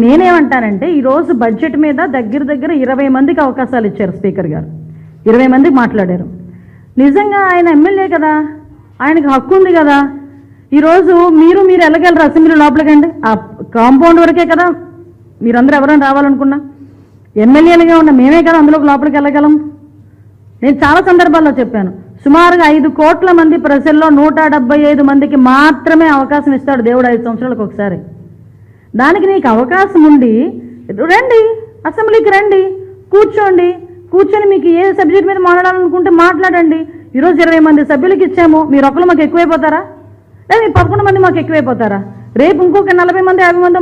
నేనేమంటానంటే ఈరోజు బడ్జెట్ మీద దగ్గర 20 మందికి అవకాశాలు ఇచ్చారు స్పీకర్ గారు. 20 మందికి మాట్లాడారు. నిజంగా ఆయన ఎమ్మెల్యే కదా, ఆయనకు హక్కు ఉంది కదా. ఈరోజు మీరు వెళ్ళగలరు అసెంబ్లీ లోపలికండి, ఆ కాంపౌండ్ వరకే కదా మీరందరూ ఎవరైనా రావాలనుకున్నా. ఎమ్మెల్యేలుగా ఉన్న మేమే కదా అందులోకి లోపలికి వెళ్ళగలం. నేను చాలా సందర్భాల్లో చెప్పాను, సుమారుగా 5 కోట్ల మంది ప్రజల్లో 175 మందికి మాత్రమే అవకాశం ఇస్తాడు దేవుడు 5 సంవత్సరాలకు ఒకసారి. దానికి నీకు అవకాశం ఉండి రండి, అసెంబ్లీకి రండి, కూర్చొని మీకు ఏ సబ్జెక్ట్ మీద మాట్లాడాలనుకుంటే మాట్లాడండి. ఈరోజు 20 మంది సభ్యులకి ఇచ్చాము, మీరు ఒకళ్ళు మాకు ఎక్కువైపోతారా, లేదా మీరు 11 మంది మాకు ఎక్కువైపోతారా? రేపు ఇంకొక 40 మంది 50 మంది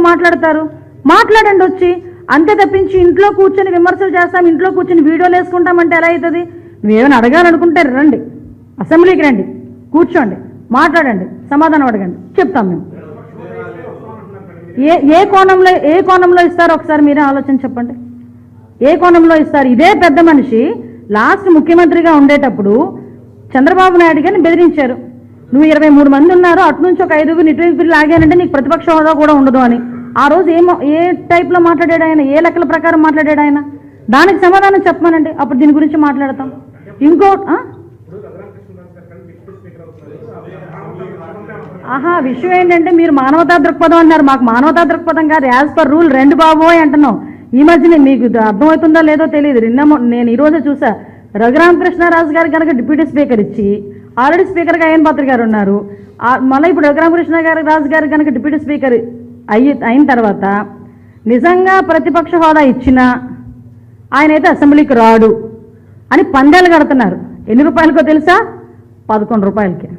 మాట్లాడండి వచ్చి. అంతే తప్పించి ఇంట్లో కూర్చొని విమర్శలు చేస్తాం, ఇంట్లో కూర్చొని వీడియోలు వేసుకుంటామంటే ఎలా అవుతుంది? నువ్వేమైనా అడగాలనుకుంటే రండి, అసెంబ్లీకి రండి, కూర్చోండి, మాట్లాడండి, సమాధానం అడగండి, చెప్తాం మేము. ఏ కోణంలో ఇస్తారో ఒకసారి మీరే ఆలోచన చెప్పండి. ఏ కోణంలో ఇస్తారు? ఇదే పెద్ద మనిషి లాస్ట్ ముఖ్యమంత్రిగా ఉండేటప్పుడు చంద్రబాబు నాయుడు గారిని బెదిరించారు. నువ్వు 23 మంది ఉన్నారు, అటు నుంచి ఒక 5 ఇటు లాగానంటే నీకు ప్రతిపక్ష హోదా కూడా ఉండదు అని. ఆ రోజు ఏ టైప్లో మాట్లాడాడు ఆయన, ఏ లెక్కల ప్రకారం మాట్లాడాడు ఆయన? దానికి సమాధానం చెప్పమనండి, అప్పుడు దీని గురించి మాట్లాడతాం. విషయం ఏంటంటే మీరు మానవతా దృక్పథం అన్నారు, మాకు మానవతా దృక్పథం కాదు, యాజ్ పర్ రూల్ 2 బాబోయ్ అంటున్నాం. ఈ మధ్యనే మీకు అర్థమవుతుందో లేదో తెలియదు, నేను ఈరోజే చూసా, రఘురామకృష్ణరాజు గారు కనుక డిప్యూటీ స్పీకర్ ఇచ్చి ఆల్రెడీ స్పీకర్గా అయ్యన్ పాత్ర గారు ఉన్నారు, మళ్ళీ ఇప్పుడు రఘురామకృష్ణరాజు గారు కనుక డిప్యూటీ స్పీకర్ అయిన తర్వాత నిజంగా ప్రతిపక్ష హోదా ఇచ్చినా ఆయనైతే అసెంబ్లీకి రాడు అని పందేలు కడుతున్నారు. ఎన్ని రూపాయలకో తెలుసా? 11 రూపాయలకి.